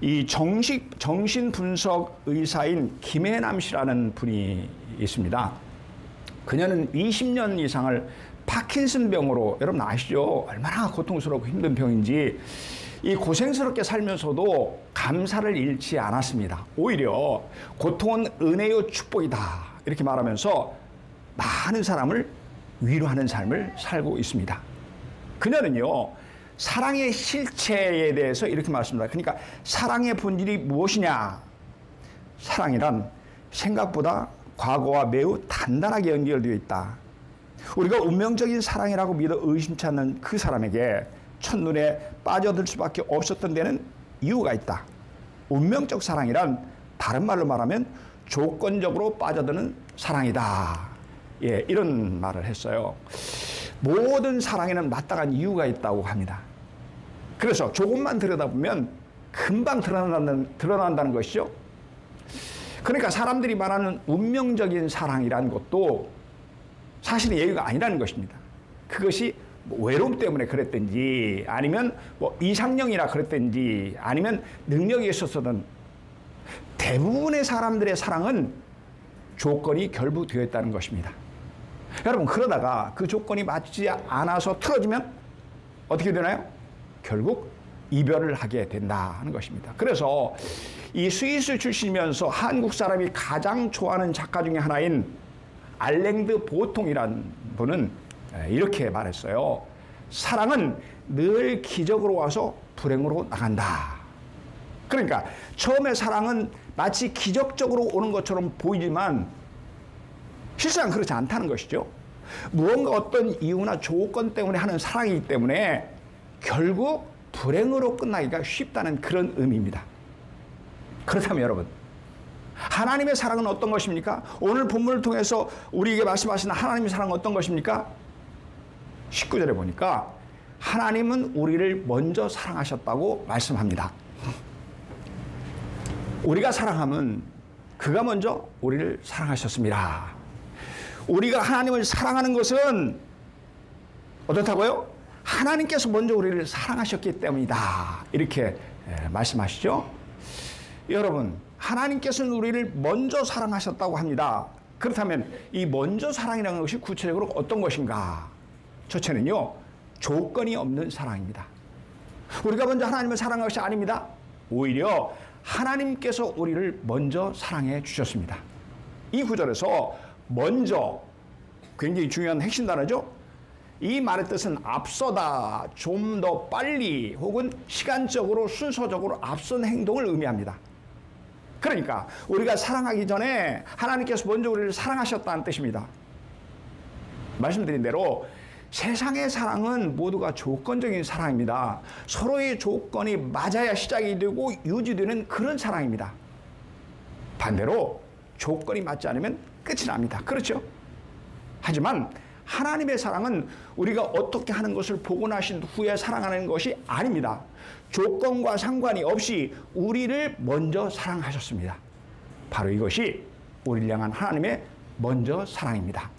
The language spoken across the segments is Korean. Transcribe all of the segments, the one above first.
이 정신분석 의사인 김혜남 씨라는 분이 있습니다. 그녀는 20년 이상을 파킨슨 병으로, 여러분 아시죠? 얼마나 고통스럽고 힘든 병인지, 이 고생스럽게 살면서도 감사를 잃지 않았습니다. 오히려 고통은 은혜요 축복이다 이렇게 말하면서 많은 사람을 위로하는 삶을 살고 있습니다. 그녀는요, 사랑의 실체에 대해서 이렇게 말씀합니다. 그러니까 사랑의 본질이 무엇이냐? 사랑이란 생각보다 과거와 매우 단단하게 연결되어 있다. 우리가 운명적인 사랑이라고 믿어 의심치 않는 그 사람에게 첫눈에 빠져들 수밖에 없었던 데는 이유가 있다. 운명적 사랑이란 다른 말로 말하면 조건적으로 빠져드는 사랑이다. 예, 이런 말을 했어요. 모든 사랑에는 마땅한 이유가 있다고 합니다. 그래서 조금만 들여다보면 금방 드러난다는 것이죠. 그러니까 사람들이 말하는 운명적인 사랑이라는 것도 사실은 예의가 아니라는 것입니다. 그것이 외로움 때문에 그랬든지, 아니면 이상형이라 그랬든지, 아니면 능력이 있어서든, 대부분의 사람들의 사랑은 조건이 결부되어 있다는 것입니다. 여러분, 그러다가 그 조건이 맞지 않아서 틀어지면 어떻게 되나요? 결국 이별을 하게 된다는 것입니다. 그래서 이 스위스 출신이면서 한국 사람이 가장 좋아하는 작가 중에 하나인 알랭드 보통이라는 분은 이렇게 말했어요. 사랑은 늘 기적으로 와서 불행으로 나간다. 그러니까 처음에 사랑은 마치 기적적으로 오는 것처럼 보이지만 실상 그렇지 않다는 것이죠. 무언가 어떤 이유나 조건 때문에 하는 사랑이기 때문에 결국 불행으로 끝나기가 쉽다는 그런 의미입니다. 그렇다면 여러분, 하나님의 사랑은 어떤 것입니까? 오늘 본문을 통해서 우리에게 말씀하시는 하나님의 사랑은 어떤 것입니까? 19절에 보니까 하나님은 우리를 먼저 사랑하셨다고 말씀합니다. 우리가 사랑하면 그가 먼저 우리를 사랑하셨습니다. 우리가 하나님을 사랑하는 것은 어떻다고요? 하나님께서 먼저 우리를 사랑하셨기 때문이다. 이렇게 말씀하시죠. 여러분, 하나님께서는 우리를 먼저 사랑하셨다고 합니다. 그렇다면 이 먼저 사랑이라는 것이 구체적으로 어떤 것인가? 첫째는요, 조건이 없는 사랑입니다. 우리가 먼저 하나님을 사랑한 것이 아닙니다. 오히려 하나님께서 우리를 먼저 사랑해 주셨습니다. 이 구절에서 먼저, 굉장히 중요한 핵심 단어죠. 이 말의 뜻은 앞서다, 좀 더 빨리, 혹은 시간적으로 순서적으로 앞선 행동을 의미합니다. 그러니까 우리가 사랑하기 전에 하나님께서 먼저 우리를 사랑하셨다는 뜻입니다. 말씀드린 대로 세상의 사랑은 모두가 조건적인 사랑입니다. 서로의 조건이 맞아야 시작이 되고 유지되는 그런 사랑입니다. 반대로 조건이 맞지 않으면 끝이 납니다. 그렇죠? 하지만 하나님의 사랑은 우리가 어떻게 하는 것을 보고 나신 후에 사랑하는 것이 아닙니다. 조건과 상관이 없이 우리를 먼저 사랑하셨습니다. 바로 이것이 우리를 향한 하나님의 먼저 사랑입니다.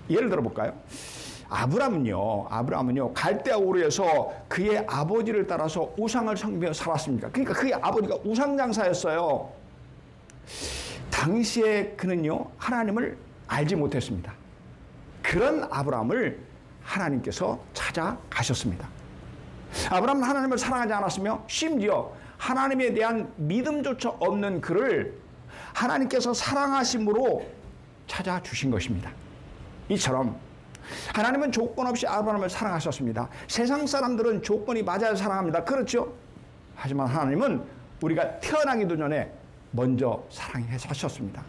예를 들어 볼까요? 아브라함은요 갈대아 우르에서 그의 아버지를 따라서 우상을 섬기며 살았습니다. 그러니까 그의 아버지가 우상장사였어요. 당시에 그는요 하나님을 알지 못했습니다. 그런 아브라함을 하나님께서 찾아가셨습니다. 아브라함은 하나님을 사랑하지 않았으며 심지어 하나님에 대한 믿음조차 없는 그를 하나님께서 사랑하심으로 찾아주신 것입니다. 이처럼 하나님은 조건 없이 아브라함을 사랑하셨습니다. 세상 사람들은 조건이 맞아야 사랑합니다. 그렇죠? 하지만 하나님은 우리가 태어나기도 전에 먼저 사랑하셨습니다.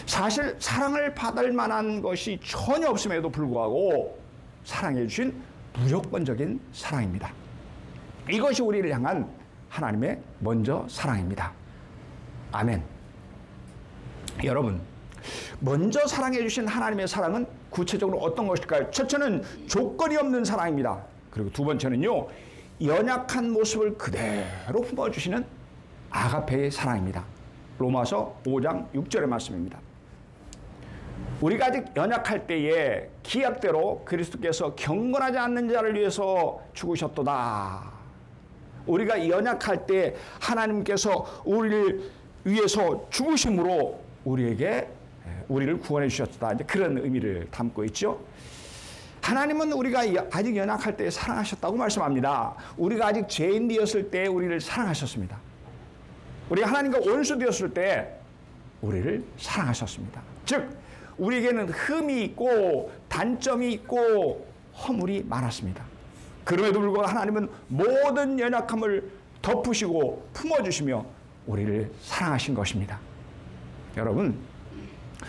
사실 사랑을 받을 만한 것이 전혀 없음에도 불구하고 사랑해 주신 무조건적인 사랑입니다. 이것이 우리를 향한 하나님의 먼저 사랑입니다. 아멘. 여러분, 먼저 사랑해 주신 하나님의 사랑은 구체적으로 어떤 것일까요? 첫째는 조건이 없는 사랑입니다. 그리고 두 번째는요, 연약한 모습을 그대로 품어주시는 아가페의 사랑입니다. 로마서 5장 6절의 말씀입니다. 우리가 아직 연약할 때에 기약대로 그리스도께서 경건하지 않는 자를 위해서 죽으셨도다. 우리가 연약할 때 하나님께서 우리를 위해서 죽으심으로 우리를 구원해 주셨다. 이제 그런 의미를 담고 있죠. 하나님은 우리가 아직 연약할 때 사랑하셨다고 말씀합니다. 우리가 아직 죄인 되었을 때 우리를 사랑하셨습니다. 우리가 하나님과 원수 되었을 때 우리를 사랑하셨습니다. 즉 우리에게는 흠이 있고 단점이 있고 허물이 많았습니다. 그럼에도 불구하고 하나님은 모든 연약함을 덮으시고 품어주시며 우리를 사랑하신 것입니다. 여러분,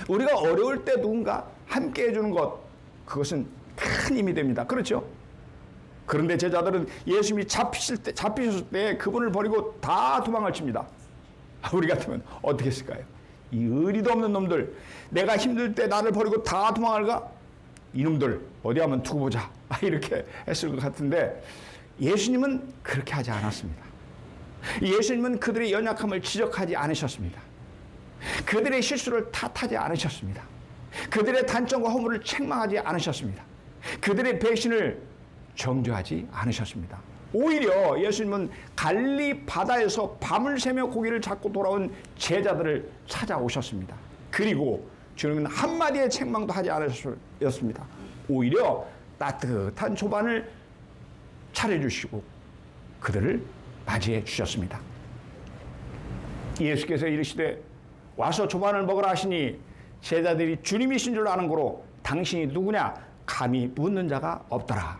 우리가 어려울 때 누군가 함께 해주는 것, 그것은 큰 힘이 됩니다. 그렇죠? 그런데 제자들은 예수님이 잡히셨을 때 그분을 버리고 다 도망을 칩니다. 우리 같으면 어떻게 했을까요? 이 의리도 없는 놈들, 내가 힘들 때 나를 버리고 다 도망을 가? 이놈들 어디 한번 두고 보자, 이렇게 했을 것 같은데 예수님은 그렇게 하지 않았습니다. 예수님은 그들의 연약함을 지적하지 않으셨습니다. 그들의 실수를 탓하지 않으셨습니다. 그들의 단점과 허물을 책망하지 않으셨습니다. 그들의 배신을 정죄하지 않으셨습니다. 오히려 예수님은 갈릴리 바다에서 밤을 새며 고기를 잡고 돌아온 제자들을 찾아오셨습니다. 그리고 주님은 한마디의 책망도 하지 않으셨습니다. 오히려 따뜻한 조반을 차려주시고 그들을 맞이해 주셨습니다. 예수께서 이르시되 와서 조반을 먹으라 하시니 제자들이 주님이신 줄 아는 고로 당신이 누구냐 감히 묻는 자가 없더라.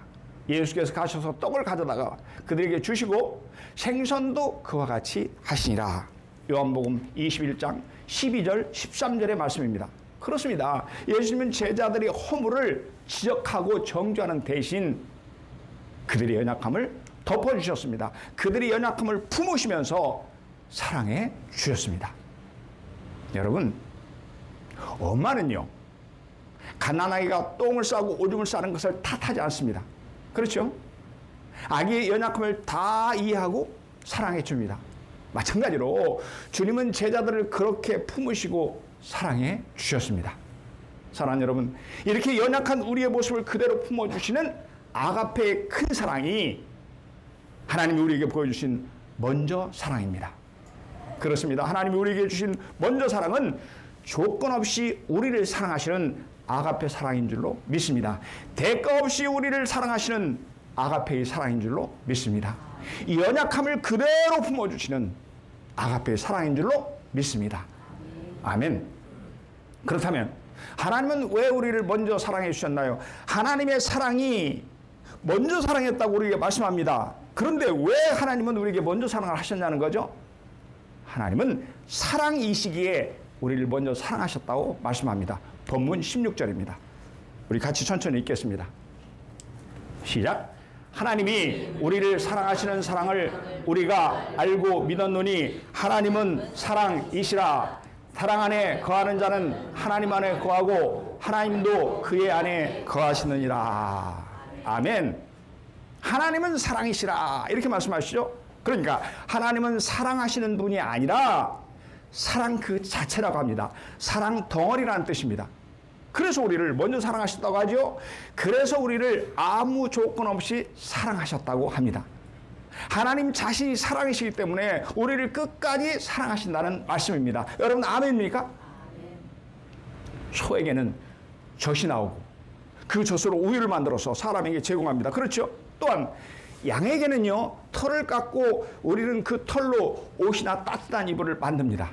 예수께서 가셔서 떡을 가져다가 그들에게 주시고 생선도 그와 같이 하시니라. 요한복음 21장 12절 13절의 말씀입니다. 그렇습니다. 예수님은 제자들의 허물을 지적하고 정죄하는 대신 그들의 연약함을 덮어주셨습니다. 그들의 연약함을 품으시면서 사랑해 주셨습니다. 여러분, 엄마는요, 갓난아기가 똥을 싸고 오줌을 싸는 것을 탓하지 않습니다. 그렇죠? 아기의 연약함을 다 이해하고 사랑해 줍니다. 마찬가지로 주님은 제자들을 그렇게 품으시고 사랑해 주셨습니다. 사랑하는 여러분, 이렇게 연약한 우리의 모습을 그대로 품어주시는 아가페의 큰 사랑이 하나님이 우리에게 보여주신 먼저 사랑입니다. 그렇습니다. 하나님이 우리에게 주신 먼저 사랑은 조건 없이 우리를 사랑하시는 아가페 사랑인 줄로 믿습니다. 대가 없이 우리를 사랑하시는 아가페의 사랑인 줄로 믿습니다. 이 연약함을 그대로 품어주시는 아가페의 사랑인 줄로 믿습니다. 아멘. 그렇다면 하나님은 왜 우리를 먼저 사랑해 주셨나요? 하나님의 사랑이 먼저 사랑했다고 우리에게 말씀합니다. 그런데 왜 하나님은 우리에게 먼저 사랑을 하셨냐는 거죠? 하나님은 사랑이시기에 우리를 먼저 사랑하셨다고 말씀합니다. 본문 16절입니다. 우리 같이 천천히 읽겠습니다. 시작. 하나님이 우리를 사랑하시는 사랑을 우리가 알고 믿었노니 하나님은 사랑이시라. 사랑 안에 거하는 자는 하나님 안에 거하고 하나님도 그의 안에 거하시느니라. 아멘. 하나님은 사랑이시라 이렇게 말씀하시죠. 그러니까 하나님은 사랑하시는 분이 아니라 사랑 그 자체라고 합니다. 사랑 덩어리라는 뜻입니다. 그래서 우리를 먼저 사랑하셨다고 하죠. 그래서 우리를 아무 조건 없이 사랑하셨다고 합니다. 하나님 자신이 사랑이시기 때문에 우리를 끝까지 사랑하신다는 말씀입니다. 여러분 아멘입니까? 소에게는 젖이 나오고 그 젖으로 우유를 만들어서 사람에게 제공합니다. 그렇죠? 또한 양에게는요, 털을 깎고 우리는 그 털로 옷이나 따뜻한 이불을 만듭니다.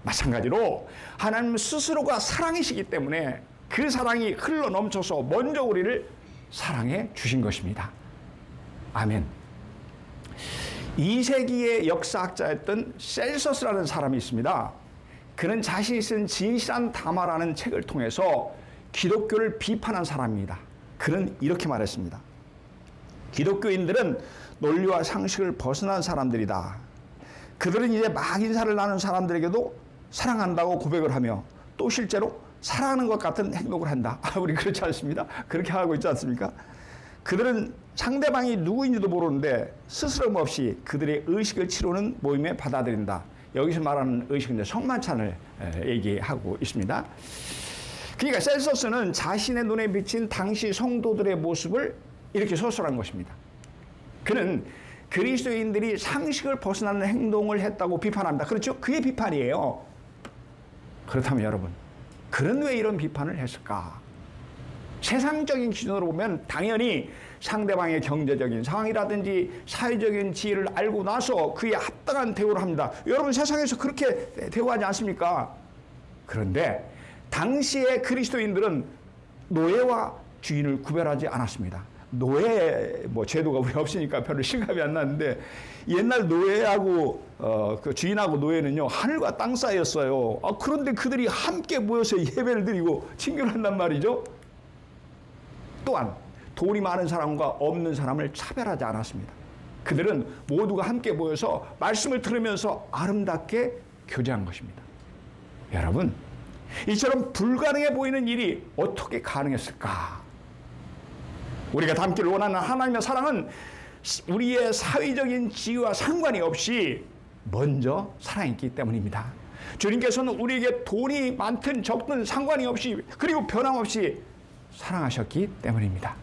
마찬가지로 하나님 스스로가 사랑이시기 때문에 그 사랑이 흘러 넘쳐서 먼저 우리를 사랑해 주신 것입니다. 아멘. 2세기의 역사학자였던 셀서스라는 사람이 있습니다. 그는 자신이 쓴 진실한 담화라는 책을 통해서 기독교를 비판한 사람입니다. 그는 이렇게 말했습니다. 기독교인들은 논리와 상식을 벗어난 사람들이다. 그들은 이제 막 인사를 나눈 사람들에게도 사랑한다고 고백을 하며 또 실제로 사랑하는 것 같은 행동을 한다. 우리 그렇지 않습니다. 그렇게 하고 있지 않습니까? 그들은 상대방이 누구인지도 모르는데 스스럼 없이 그들의 의식을 치르는 모임에 받아들인다. 여기서 말하는 의식은 성만찬을 얘기하고 있습니다. 그러니까 셀서스는 자신의 눈에 비친 당시 성도들의 모습을 이렇게 서술한 것입니다. 그는 그리스도인들이 상식을 벗어나는 행동을 했다고 비판합니다. 그렇죠? 그게 비판이에요. 그렇다면 여러분, 그런 왜 이런 비판을 했을까? 세상적인 기준으로 보면 당연히 상대방의 경제적인 상황이라든지 사회적인 지위를 알고 나서 그에 합당한 대우를 합니다. 여러분, 세상에서 그렇게 대우하지 않습니까? 그런데 당시의 그리스도인들은 노예와 주인을 구별하지 않았습니다. 노예 제도가 우리 없으니까 별로 실감이 안 나는데, 옛날 노예하고 그 주인하고 노예는요 하늘과 땅 사이였어요. 그런데 그들이 함께 모여서 예배를 드리고 친교한단 말이죠. 또한 돈이 많은 사람과 없는 사람을 차별하지 않았습니다. 그들은 모두가 함께 모여서 말씀을 들으면서 아름답게 교제한 것입니다. 여러분, 이처럼 불가능해 보이는 일이 어떻게 가능했을까? 우리가 닮기를 원하는 하나님의 사랑은 우리의 사회적인 지위와 상관이 없이 먼저 사랑했기 때문입니다. 주님께서는 우리에게 돈이 많든 적든 상관이 없이, 그리고 변함없이 사랑하셨기 때문입니다.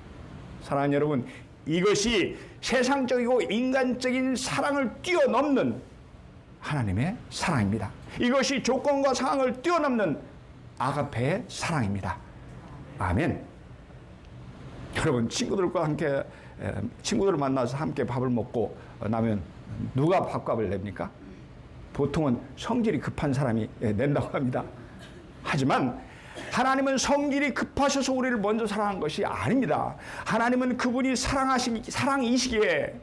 사랑하는 여러분, 이것이 세상적이고 인간적인 사랑을 뛰어넘는 하나님의 사랑입니다. 이것이 조건과 상황을 뛰어넘는 아가페의 사랑입니다. 아멘. 여러분, 친구들을 만나서 함께 밥을 먹고 나면 누가 밥값을 냅니까? 보통은 성질이 급한 사람이 낸다고 합니다. 하지만 하나님은 성질이 급하셔서 우리를 먼저 사랑한 것이 아닙니다. 하나님은 그분이 사랑이시기에,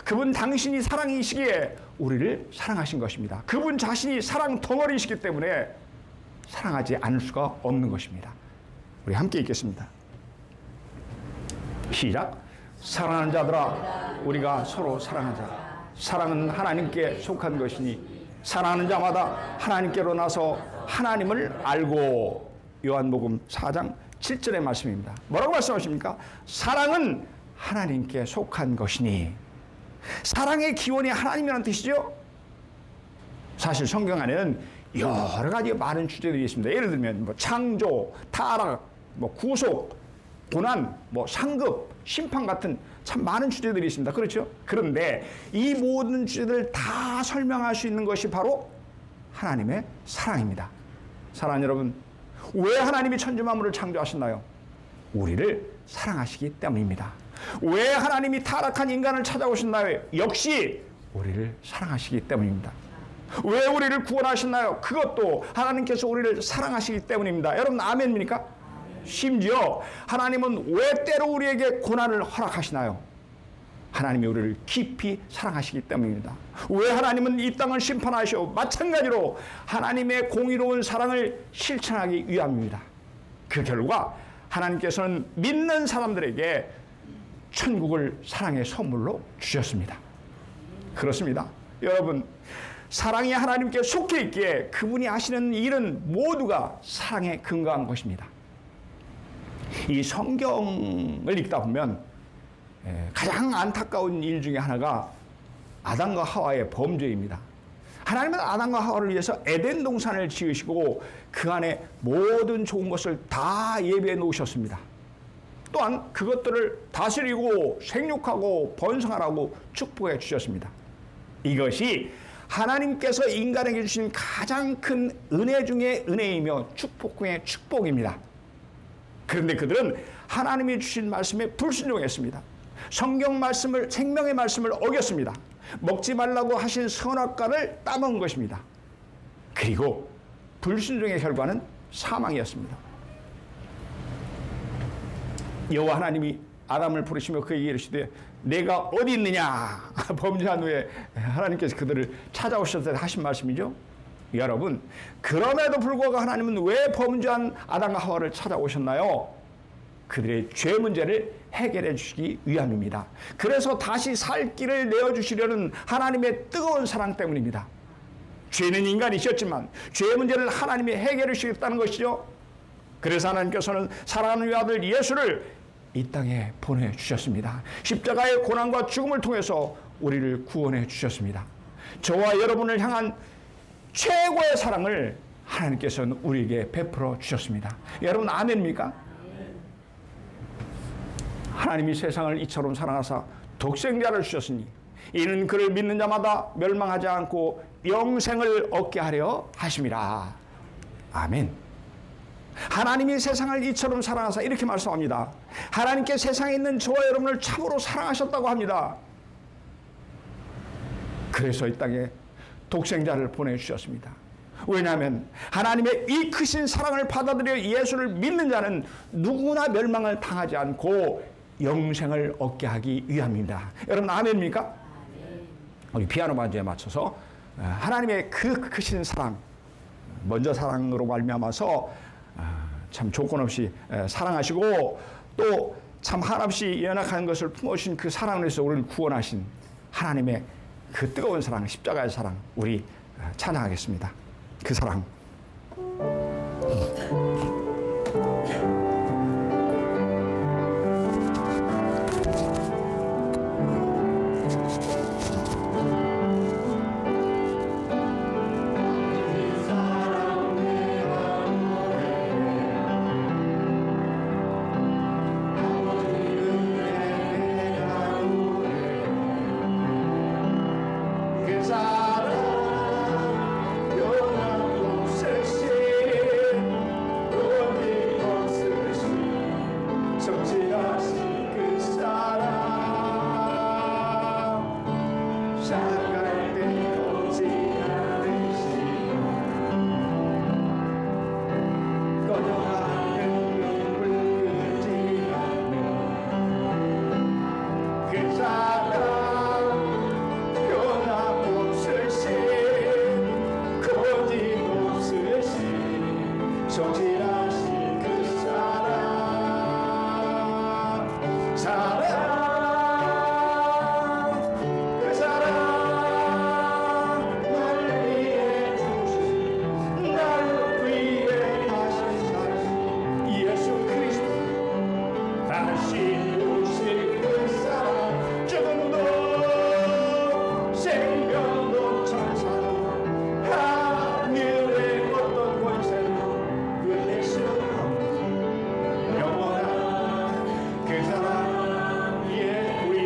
그분 당신이 사랑이시기에 우리를 사랑하신 것입니다. 그분 자신이 사랑 덩어리이시기 때문에 사랑하지 않을 수가 없는 것입니다. 우리 함께 읽겠습니다. 시작. 사랑하는 자들아, 우리가 서로 사랑하자. 사랑은 하나님께 속한 것이니 사랑하는 자마다 하나님께로 나서 하나님을 알고. 요한복음 4장 7절의 말씀입니다. 뭐라고 말씀하십니까? 사랑은 하나님께 속한 것이니. 사랑의 기원이 하나님이라는 뜻이죠. 사실 성경 안에는 여러 가지 많은 주제들이 있습니다. 예를 들면 창조, 타락, 구속, 고난, 상급, 심판 같은 참 많은 주제들이 있습니다. 그렇죠? 그런데 이 모든 주제들을 다 설명할 수 있는 것이 바로 하나님의 사랑입니다. 사랑하는 여러분, 왜 하나님이 천지 만물을 창조하셨나요? 우리를 사랑하시기 때문입니다. 왜 하나님이 타락한 인간을 찾아오셨나요? 역시 우리를 사랑하시기 때문입니다. 왜 우리를 구원하셨나요? 그것도 하나님께서 우리를 사랑하시기 때문입니다. 여러분, 아멘입니까? 심지어 하나님은 왜 때로 우리에게 고난을 허락하시나요? 하나님이 우리를 깊이 사랑하시기 때문입니다. 왜 하나님은 이 땅을 심판하시오? 마찬가지로 하나님의 공의로운 사랑을 실천하기 위함입니다. 그 결과 하나님께서는 믿는 사람들에게 천국을 사랑의 선물로 주셨습니다. 그렇습니다. 여러분, 사랑이 하나님께 속해 있기에 그분이 하시는 일은 모두가 사랑에 근거한 것입니다. 이 성경을 읽다 보면 가장 안타까운 일 중에 하나가 아담과 하와의 범죄입니다. 하나님은 아담과 하와를 위해서 에덴 동산을 지으시고 그 안에 모든 좋은 것을 다 예비해 놓으셨습니다. 또한 그것들을 다스리고 생육하고 번성하라고 축복해 주셨습니다. 이것이 하나님께서 인간에게 주신 가장 큰 은혜 중의 은혜이며 축복 중의 축복입니다. 그런데 그들은 하나님이 주신 말씀에 불순종했습니다. 성경 말씀을, 생명의 말씀을 어겼습니다. 먹지 말라고 하신 선악과를 따먹은 것입니다. 그리고 불순종의 결과는 사망이었습니다. 여호와 하나님이 아담을 부르시며 그에게 이르시되 내가 어디 있느냐. 범죄한 후에 하나님께서 그들을 찾아오셨을 때 하신 말씀이죠. 여러분, 그럼에도 불구하고 하나님은 왜 범죄한 아담과 하와를 찾아오셨나요? 그들의 죄 문제를 해결해 주시기 위함입니다. 그래서 다시 살 길을 내어주시려는 하나님의 뜨거운 사랑 때문입니다. 죄는 인간이셨지만 죄 문제를 하나님이 해결해 주시겠다는 것이죠. 그래서 하나님께서는 사랑하는 외아들 예수를 이 땅에 보내주셨습니다. 십자가의 고난과 죽음을 통해서 우리를 구원해 주셨습니다. 저와 여러분을 향한 최고의 사랑을 하나님께서는 우리에게 베풀어 주셨습니다. 여러분, 아멘입니까? 하나님이 세상을 이처럼 사랑하사 독생자를 주셨으니 이는 그를 믿는 자마다 멸망하지 않고 영생을 얻게 하려 하심이라. 아멘. 하나님이 세상을 이처럼 사랑하사 이렇게 말씀합니다. 하나님께 세상에 있는 저와 여러분을 참으로 사랑하셨다고 합니다. 그래서 이 땅에 독생자를 보내주셨습니다. 왜냐하면 하나님의 이 크신 사랑을 받아들여 예수를 믿는 자는 누구나 멸망을 당하지 않고 영생을 얻게 하기 위함입니다. 여러분 아멘입니까? 우리 피아노 반주에 맞춰서 하나님의 그 크신 사랑, 먼저 사랑으로 말미암아서 참 조건 없이 사랑하시고 또 참 한없이 연약한 것을 품으신 그 사랑으로서 우리를 구원하신 하나님의 그 뜨거운 사랑, 십자가의 사랑 우리 찬양하겠습니다. 그 사랑.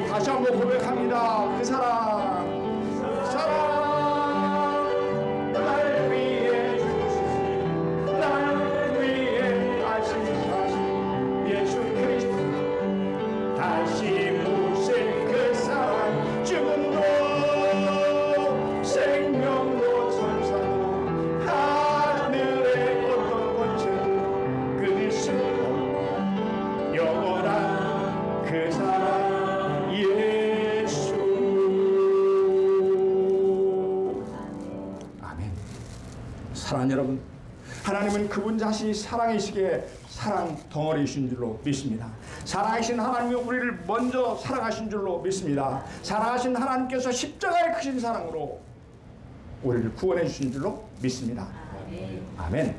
다시 한번 고백합니다. 그 사랑, 날 위해 주신, 날 위해 다시 사신 예수 그리스도, 다시 모신 그 사랑, 죽음도 생명도 천사도 하늘의 어떤 권세도 그릴 수 없는 영원한 그 사랑 예수. 아멘. 사랑하는 여러분, 하나님은 그분 자신이 사랑이시기에 사랑 덩어리이신 줄로 믿습니다. 사랑하신 하나님이 우리를 먼저 사랑하신 줄로 믿습니다. 사랑하신 하나님께서 십자가의 크신 사랑으로 우리를 구원해 주신 줄로 믿습니다. 아멘.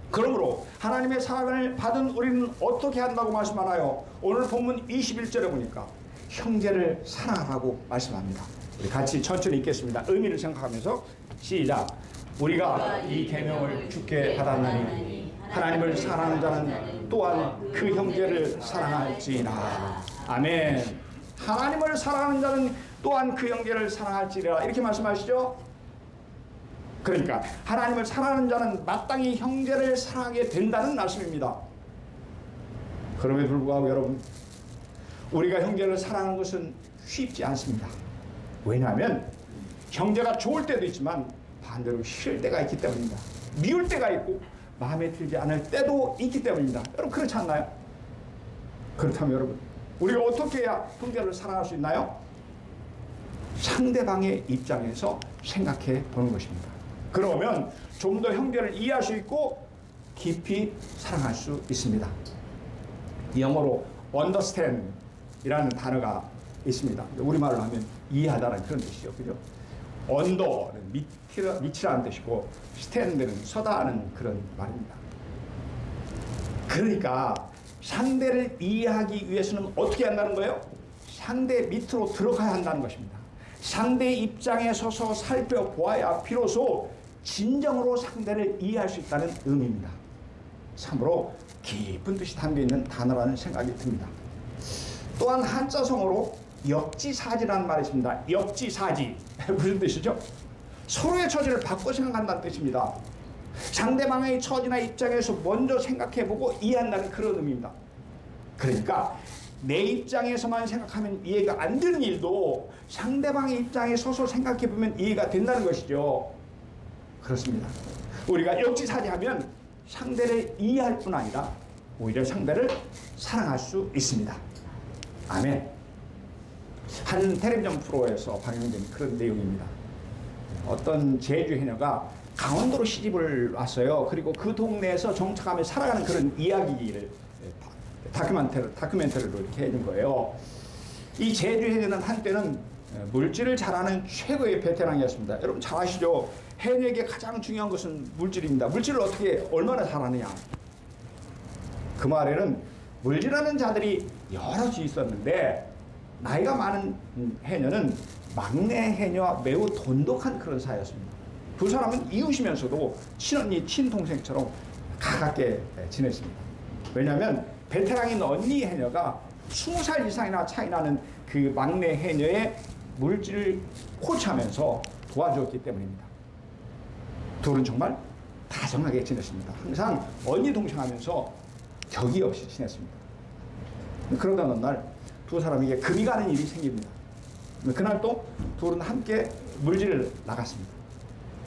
그러므로 하나님의 사랑을 받은 우리는 어떻게 한다고 말씀하나요? 오늘 본문 21절에 보니까 형제를 사랑하라고 말씀합니다. 우리 같이 천천히 읽겠습니다. 의미를 생각하면서 시작. 우리가 이 계명을 주께 받았나니 하나님을 사랑하는 자는 또한 그 형제를 사랑할지니라. 아멘. 하나님을 사랑하는 자는 또한 그 형제를 사랑할지니라, 이렇게 말씀하시죠. 그러니까 하나님을 사랑하는 자는 마땅히 형제를 사랑하게 된다는 말씀입니다. 그럼에도 불구하고 여러분, 우리가 형제를 사랑하는 것은 쉽지 않습니다. 왜냐하면 형제가 좋을 때도 있지만 반대로 싫을 때가 있기 때문입니다. 미울 때가 있고 마음에 들지 않을 때도 있기 때문입니다. 여러분 그렇지 않나요? 그렇다면 여러분, 우리가 어떻게 해야 형제를 사랑할 수 있나요? 상대방의 입장에서 생각해 보는 것입니다. 그러면 좀 더 형제를 이해할 수 있고 깊이 사랑할 수 있습니다. 영어로 understand 이라는 단어가 있습니다. 우리말로 하면 이해하다라는 그런 뜻이죠. 그죠? 언더는 밑이라는 뜻이고 스탠드는 서다 하는 그런 말입니다. 그러니까 상대를 이해하기 위해서는 어떻게 한다는 거예요? 상대 밑으로 들어가야 한다는 것입니다. 상대의 입장에 서서 살펴보아야 비로소 진정으로 상대를 이해할 수 있다는 의미입니다. 참으로 깊은 뜻이 담겨있는 단어라는 생각이 듭니다. 또한 한자성어로 역지사지라는 말이 있습니다. 역지사지. 무슨 뜻이죠? 서로의 처지를 바꿔 생각한다는 뜻입니다. 상대방의 처지나 입장에서 먼저 생각해보고 이해한다는 그런 의미입니다. 그러니까 내 입장에서만 생각하면 이해가 안 되는 일도 상대방의 입장에 서서 생각해보면 이해가 된다는 것이죠. 그렇습니다. 우리가 역지사지하면 상대를 이해할 뿐 아니라 오히려 상대를 사랑할 수 있습니다. 아멘. 한 텔레비전 프로에서 방영된 그런 내용입니다. 어떤 제주 해녀가 강원도로 시집을 왔어요. 그리고 그 동네에서 정착하며 살아가는 그런 이야기를 다큐멘터리로 이렇게 해준 거예요. 이 제주 해녀는 한때는 물질을 잘하는 최고의 베테랑이었습니다. 여러분 잘 아시죠? 해녀에게 가장 중요한 것은 물질입니다. 물질을 어떻게 얼마나 잘하느냐. 그 말에는 물질하는 자들이 여럿이 있었는데 나이가 많은 해녀는 막내 해녀와 매우 돈독한 그런 사이였습니다. 두 사람은 이웃이면서도 친언니, 친동생처럼 가깝게 지냈습니다. 왜냐하면 베테랑인 언니 해녀가 20살 이상이나 차이 나는 그 막내 해녀의 물질을 코치하면서 도와주었기 때문입니다. 둘은 정말 다정하게 지냈습니다. 항상 언니 동생 하면서 격이 없이 지냈습니다. 그러다 어느 날 두 사람에게 금이 가는 일이 생깁니다. 그날 또 둘은 함께 물질을 나갔습니다.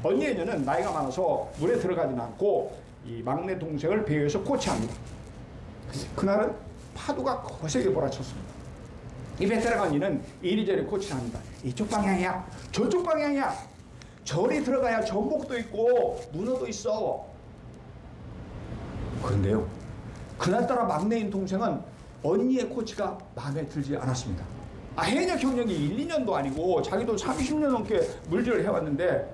언니 해녀는 나이가 많아서 물에 들어가지는 않고 이 막내 동생을 배에서 코치합니다. 그날은 파도가 거세게 몰아쳤습니다. 이 베테랑 언니는 이리저리 코치를 합니다. 이쪽 방향이야, 저쪽 방향이야, 절이 들어가야 전복도 있고 문어도 있어. 그런데요, 그날따라 막내인 동생은 언니의 코치가 마음에 들지 않았습니다. 해녀 경력이 1, 2년도 아니고 자기도 30년 넘게 물질을 해왔는데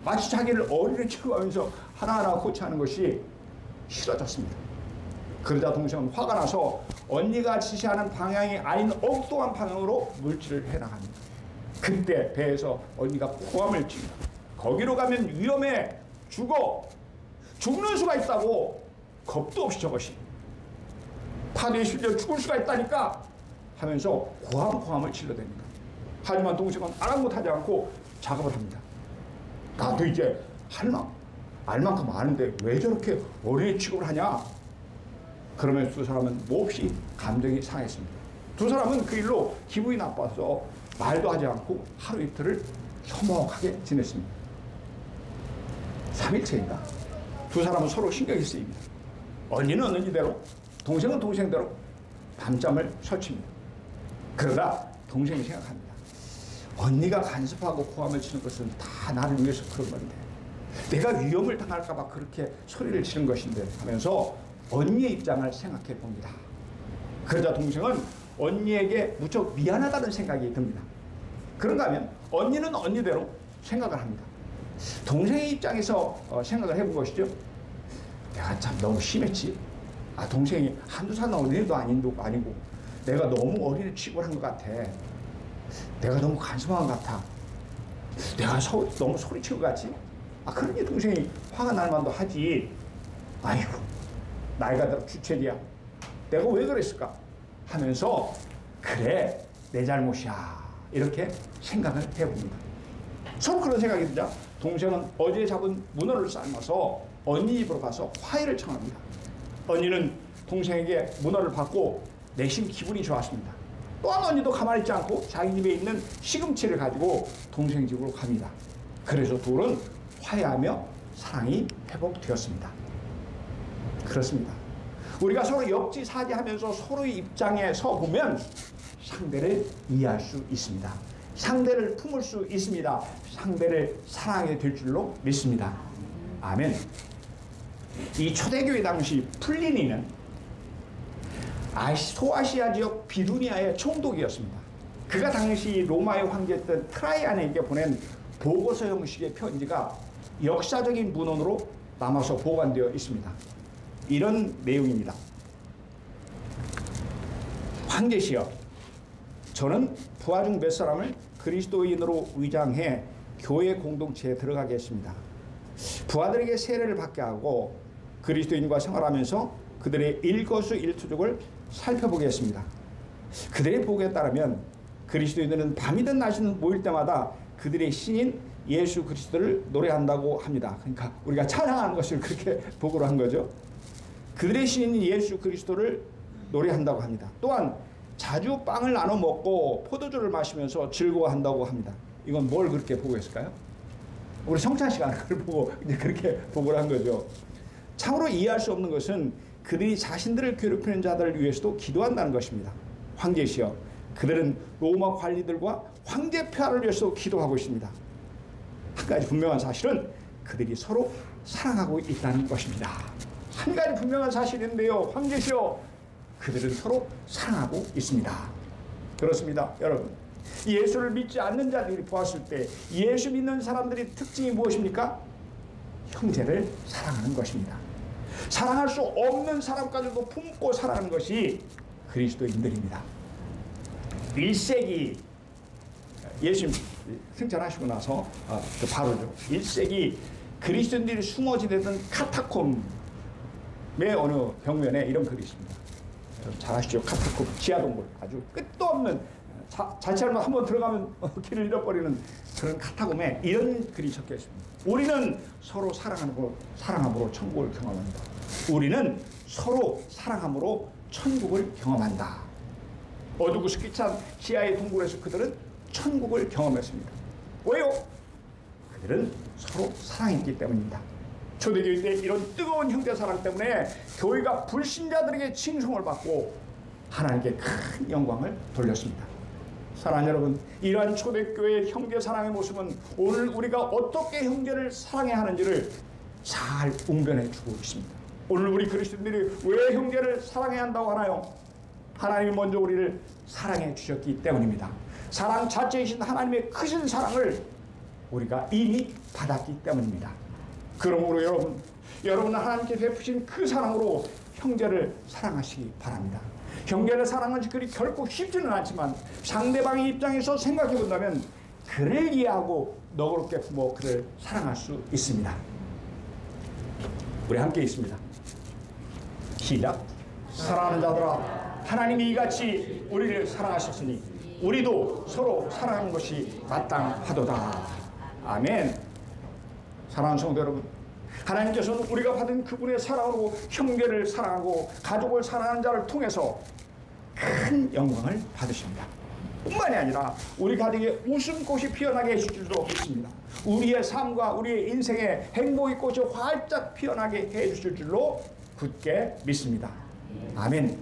마치 자기를 어린애 취급하면서 하나하나 코치하는 것이 싫어졌습니다. 그러자 동생은 화가 나서 언니가 지시하는 방향이 아닌 엉뚱한 방향으로 물질을 해나갑니다. 그때 배에서 언니가 고함을 칩니다. 거기로 가면 위험해, 죽는 수가 있다고. 겁도 없이 저것이 파도에 실려 죽을 수가 있다니까 하면서 고함을 질러댑니다. 하지만 동생은 아랑곳하지 않고 작업을 합니다. 나도 이제 알 만큼 아는데 왜 저렇게 어린애 취급을 하냐. 그러면서 두 사람은 몹시 감정이 상했습니다. 두 사람은 그 일로 기분이 나빠서 말도 하지 않고 하루 이틀을 혐오하게 지냈습니다. 3일째인가 두 사람은 서로 신경이 쓰입니다. 언니는 언니대로, 동생은 동생대로 밤잠을 설칩니다. 그러다 동생이 생각합니다. 언니가 간섭하고 고함을 치는 것은 다 나를 위해서 그런 건데 내가 위험을 당할까 봐 그렇게 소리를 치는 것인데 하면서 언니의 입장을 생각해 봅니다. 그러자 동생은 언니에게 무척 미안하다는 생각이 듭니다. 그런가 하면 언니는 언니대로 생각을 합니다. 동생의 입장에서 생각을 해본 것이죠. 내가 참 너무 심했지. 동생이 한두 살 어린애도 아니고 내가 너무 어린애 취급을 한 것 같아. 내가 너무 간섭한 것 같아. 내가 너무 소리친 것 같지? 그러니 동생이 화가 날 만도 하지. 아이고, 나이가 들어 주체리야. 내가 왜 그랬을까? 하면서 그래, 내 잘못이야. 이렇게 생각을 해봅니다. 서로 그런 생각이 들자 동생은 어제 잡은 문어를 삶아서 언니 집으로 가서 화해를 청합니다. 언니는 동생에게 문어를 받고 내심 기분이 좋았습니다. 또한 언니도 가만히 있지 않고 자기 집에 있는 시금치를 가지고 동생 집으로 갑니다. 그래서 둘은 화해하며 사랑이 회복되었습니다. 그렇습니다. 우리가 서로 역지사지하면서 서로의 입장에 서 보면 상대를 이해할 수 있습니다. 상대를 품을 수 있습니다. 상대를 사랑하게 될 줄로 믿습니다. 아멘. 이 초대교회 당시 플리니는 소아시아 지역 비두니아의 총독이었습니다. 그가 당시 로마의 황제였던 트라이안에게 보낸 보고서 형식의 편지가 역사적인 문헌으로 남아서 보관되어 있습니다. 이런 내용입니다. 황제시여, 저는 부하 중 몇 사람을 그리스도인으로 위장해 교회 공동체에 들어가게 했습니다. 부하들에게 세례를 받게 하고 그리스도인과 생활하면서 그들의 일거수일투족을 살펴보게 했습니다. 그들의 보고에 따르면 그리스도인들은 밤이든 낮이든 모일 때마다 그들의 신인 예수 그리스도를 노래한다고 합니다. 그러니까 우리가 찬양하는 것을 그렇게 복으로 한 거죠. 그들의 신인 예수 그리스도를 노래한다고 합니다. 또한 자주 빵을 나눠 먹고 포도주를 마시면서 즐거워한다고 합니다. 이건 뭘 그렇게 보고 있을까요? 우리 성찬 시간 그걸 보고 이제 그렇게 복을 한 거죠. 참으로 이해할 수 없는 것은 그들이 자신들을 괴롭히는 자들을 위해서도 기도한다는 것입니다. 황제시여, 그들은 로마 관리들과 황제 폐하를 위해서 기도하고 있습니다. 한 가지 분명한 사실은 그들이 서로 사랑하고 있다는 것입니다. 한 가지 분명한 사실인데요, 황제시여, 그들은 서로 사랑하고 있습니다. 그렇습니다, 여러분. 예수를 믿지 않는 자들이 보았을 때 예수 믿는 사람들의 특징이 무엇입니까? 형제를 사랑하는 것입니다. 사랑할 수 없는 사람까지도 품고 사랑하는 것이 그리스도인들입니다. 1세기 예수님 승천하시고 나서 바로죠. 1세기 그리스도인들이 숨어 지내던 카타콤의 어느 벽면에 이런 글이 있습니다. 잘 아시죠? 카타콤 지하동굴, 아주 끝도 없는 자칫하면 한번 들어가면 길을 잃어버리는 그런 카타콤에 이런 글이 적혀 있습니다. 우리는 서로 사랑함으로 천국을 경험한다. 우리는 서로 사랑함으로 천국을 경험한다. 어두고 스키찬 지하의 동굴에서 그들은 천국을 경험했습니다. 왜요? 그들은 서로 사랑했기 때문입니다. 초대교회 때 이런 뜨거운 형제사랑 때문에 교회가 불신자들에게 칭송을 받고 하나님께 큰 영광을 돌렸습니다. 사랑하는 여러분, 이러한 초대교회의 형제사랑의 모습은 오늘 우리가 어떻게 형제를 사랑해야 하는지를 잘 웅변해 주고 있습니다. 오늘 우리 그리스도인들이 왜 형제를 사랑해야 한다고 하나요? 하나님이 먼저 우리를 사랑해 주셨기 때문입니다. 사랑 자체이신 하나님의 크신 사랑을 우리가 이미 받았기 때문입니다. 그러므로 여러분은 하나님께 베푸신 그 사랑으로 형제를 사랑하시기 바랍니다. 형제를 사랑하는 그리 결코 쉽지는 않지만 상대방의 입장에서 생각해 본다면 그를 이해하고 너그럽게 품어 그를 사랑할 수 있습니다. 우리 함께 있습니다. 시작. 사랑하는 자들아, 하나님이 이같이 우리를 사랑하셨으니 우리도 서로 사랑하는 것이 마땅하도다. 아멘. 사랑하는 성도 여러분, 하나님께서는 우리가 받은 그분의 사랑으로 형제를 사랑하고 가족을 사랑하는 자를 통해서 큰 영광을 받으십니다. 뿐만이 아니라 우리 가정에 웃음꽃이 피어나게 해주실 줄도 믿습니다. 우리의 삶과 우리의 인생에 행복의 꽃이 활짝 피어나게 해주실 줄로 굳게 믿습니다. 아멘.